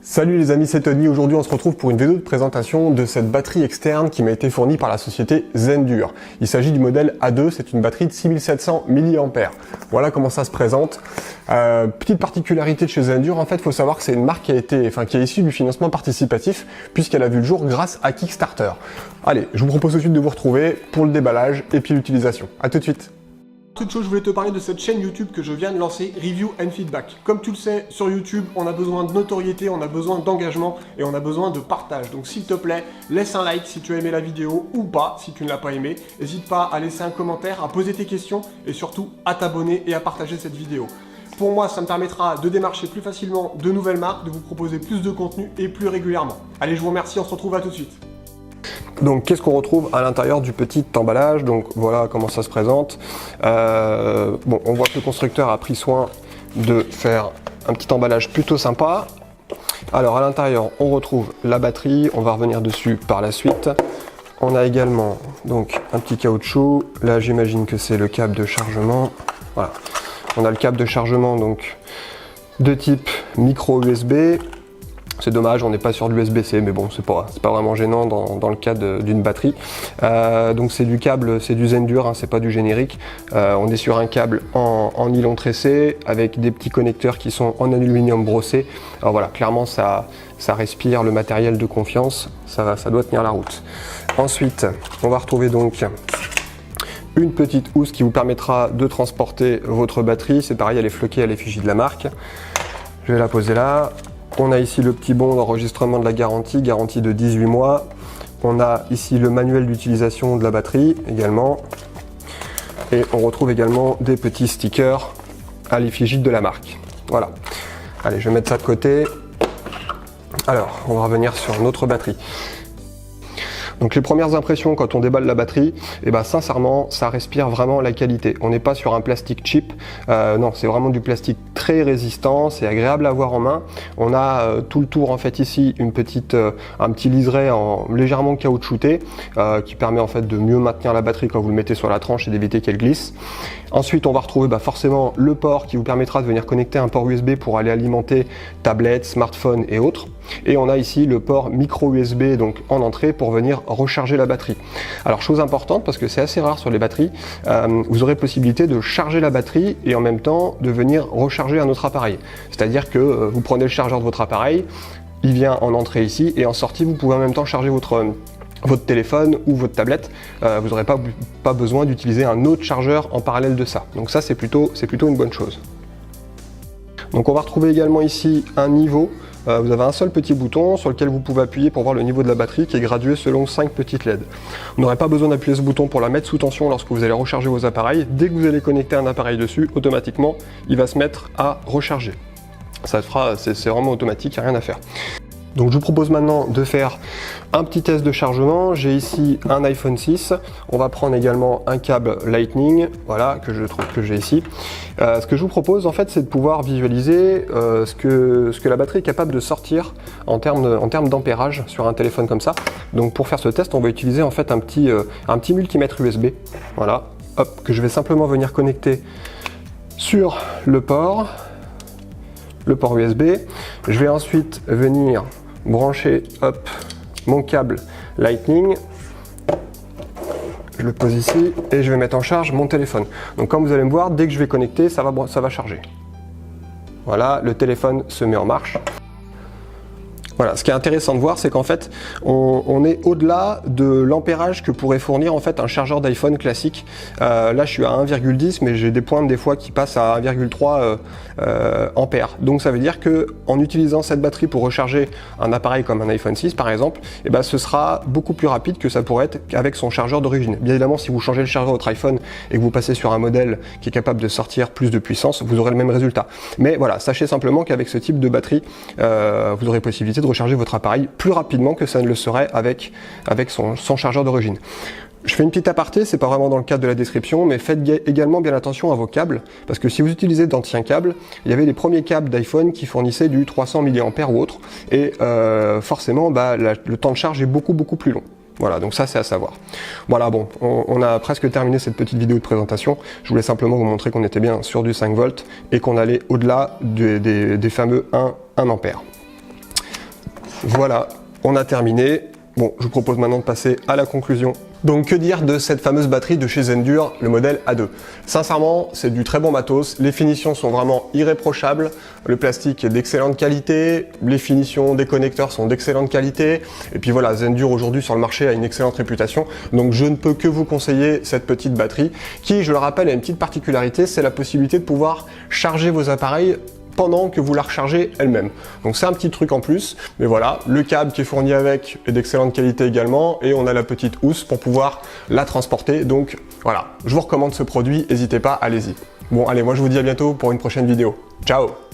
Salut les amis, c'est Tony. Aujourd'hui on se retrouve pour une vidéo de présentation de cette batterie externe qui m'a été fournie par la société Zendure. Il s'agit du modèle A2, c'est une batterie de 6700 mAh. Voilà comment ça se présente. Petite particularité de chez Zendure, en fait il faut savoir que c'est une marque qui est issue du financement participatif puisqu'elle a vu le jour grâce à Kickstarter. Allez, je vous propose tout de suite de vous retrouver pour le déballage et puis l'utilisation. A tout de suite. Toute chose, je voulais te parler de cette chaîne YouTube que je viens de lancer, Review and Feedback. Comme tu le sais, sur YouTube, on a besoin de notoriété, on a besoin d'engagement et on a besoin de partage. Donc s'il te plaît, laisse un like si tu as aimé la vidéo ou pas, si tu ne l'as pas aimé. N'hésite pas à laisser un commentaire, à poser tes questions et surtout à t'abonner et à partager cette vidéo. Pour moi, ça me permettra de démarcher plus facilement de nouvelles marques, de vous proposer plus de contenu et plus régulièrement. Allez, je vous remercie, on se retrouve à tout de suite. Donc qu'est-ce qu'on retrouve à l'intérieur du petit emballage? Donc voilà comment ça se présente. Bon, on voit que le constructeur a pris soin de faire un petit emballage plutôt sympa. Alors à l'intérieur on retrouve la batterie, on va revenir dessus par la suite. On a également donc un petit caoutchouc, là j'imagine que c'est le câble de chargement. Voilà, on a le câble de chargement donc de type micro USB. C'est dommage, on n'est pas sur de l'USB-C, mais bon, c'est pas vraiment gênant dans le cas d'une batterie. Donc c'est du câble, c'est du Zendure, hein, c'est pas du générique. On est sur un câble en nylon tressé, avec des petits connecteurs qui sont en aluminium brossé. Alors voilà, clairement ça respire le matériel de confiance, ça doit tenir la route. Ensuite, on va retrouver donc une petite housse qui vous permettra de transporter votre batterie. C'est pareil, elle est floquée à l'effigie de la marque. Je vais la poser là. On a ici le petit bon d'enregistrement de la garantie de 18 mois. On a ici le manuel d'utilisation de la batterie également. Et on retrouve également des petits stickers à l'effigie de la marque. Voilà. Allez, je vais mettre ça de côté. Alors, on va revenir sur notre batterie. Donc les premières impressions quand on déballe la batterie, et ben sincèrement ça respire vraiment la qualité. On n'est pas sur un plastique cheap, non c'est vraiment du plastique très résistant, c'est agréable à avoir en main. On a tout le tour en fait ici un petit liseré légèrement caoutchouté qui permet en fait de mieux maintenir la batterie quand vous le mettez sur la tranche et d'éviter qu'elle glisse. Ensuite on va retrouver forcément le port qui vous permettra de venir connecter un port USB pour aller alimenter tablettes, smartphones et autres. Et on a ici le port micro USB donc en entrée pour venir recharger la batterie. Alors chose importante parce que c'est assez rare sur les batteries, vous aurez possibilité de charger la batterie et en même temps de venir recharger un autre appareil. C'est-à-dire que vous prenez le chargeur de votre appareil, il vient en entrée ici et en sortie vous pouvez en même temps charger votre téléphone ou votre tablette. Vous n'aurez pas besoin d'utiliser un autre chargeur en parallèle de ça. Donc ça c'est plutôt une bonne chose. Donc on va retrouver également ici un niveau. Vous avez un seul petit bouton sur lequel vous pouvez appuyer pour voir le niveau de la batterie qui est gradué selon 5 petites LED. Vous n'aurez pas besoin d'appuyer ce bouton pour la mettre sous tension lorsque vous allez recharger vos appareils. Dès que vous allez connecter un appareil dessus, automatiquement, il va se mettre à recharger. Ça fera, c'est vraiment automatique, il n'y a rien à faire. Donc je vous propose maintenant de faire un petit test de chargement. J'ai ici un iPhone 6. On va prendre également un câble Lightning, voilà, que j'ai ici. Ce que je vous propose en fait, c'est de pouvoir visualiser ce que la batterie est capable de sortir en termes d'ampérage sur un téléphone comme ça. Donc pour faire ce test, on va utiliser en fait un petit multimètre USB, voilà, hop, que je vais simplement venir connecter sur le port USB. Je vais ensuite venir brancher mon câble Lightning, je le pose ici et je vais mettre en charge mon téléphone. Donc comme vous allez me voir, dès que je vais connecter, ça va charger. Voilà, le téléphone se met en marche. Voilà, ce qui est intéressant de voir, c'est qu'en fait, on est au-delà de l'ampérage que pourrait fournir en fait un chargeur d'iPhone classique. Là, je suis à 1,10, mais j'ai des pointes des fois qui passent à 1,3 ampères. Donc, ça veut dire que en utilisant cette batterie pour recharger un appareil comme un iPhone 6, par exemple, eh ben, ce sera beaucoup plus rapide que ça pourrait être avec son chargeur d'origine. Bien évidemment, si vous changez le chargeur de votre iPhone et que vous passez sur un modèle qui est capable de sortir plus de puissance, vous aurez le même résultat. Mais voilà, sachez simplement qu'avec ce type de batterie, vous aurez possibilité de recharger votre appareil plus rapidement que ça ne le serait avec son chargeur d'origine. Je fais une petite aparté, c'est pas vraiment dans le cadre de la description, mais faites également bien attention à vos câbles, parce que si vous utilisez d'anciens câbles, il y avait les premiers câbles d'iPhone qui fournissaient du 300 mAh ou autre, et forcément le temps de charge est beaucoup plus long. Voilà, donc ça c'est à savoir. Voilà, bon, on a presque terminé cette petite vidéo de présentation. Je voulais simplement vous montrer qu'on était bien sur du 5 volts et qu'on allait au-delà des fameux 1 ampère. Voilà, on a terminé. Bon, je vous propose maintenant de passer à la conclusion. Donc que dire de cette fameuse batterie de chez Zendure, le modèle A2? Sincèrement, c'est du très bon matos, les finitions sont vraiment irréprochables, le plastique est d'excellente qualité, les finitions des connecteurs sont d'excellente qualité, et puis voilà, Zendure aujourd'hui sur le marché a une excellente réputation, donc je ne peux que vous conseiller cette petite batterie, qui, je le rappelle, a une petite particularité, c'est la possibilité de pouvoir charger vos appareils pendant que vous la rechargez elle-même. Donc c'est un petit truc en plus, mais voilà, le câble qui est fourni avec est d'excellente qualité également, et on a la petite housse pour pouvoir la transporter. Donc voilà, je vous recommande ce produit, n'hésitez pas, allez-y. Bon allez, moi je vous dis à bientôt pour une prochaine vidéo. Ciao!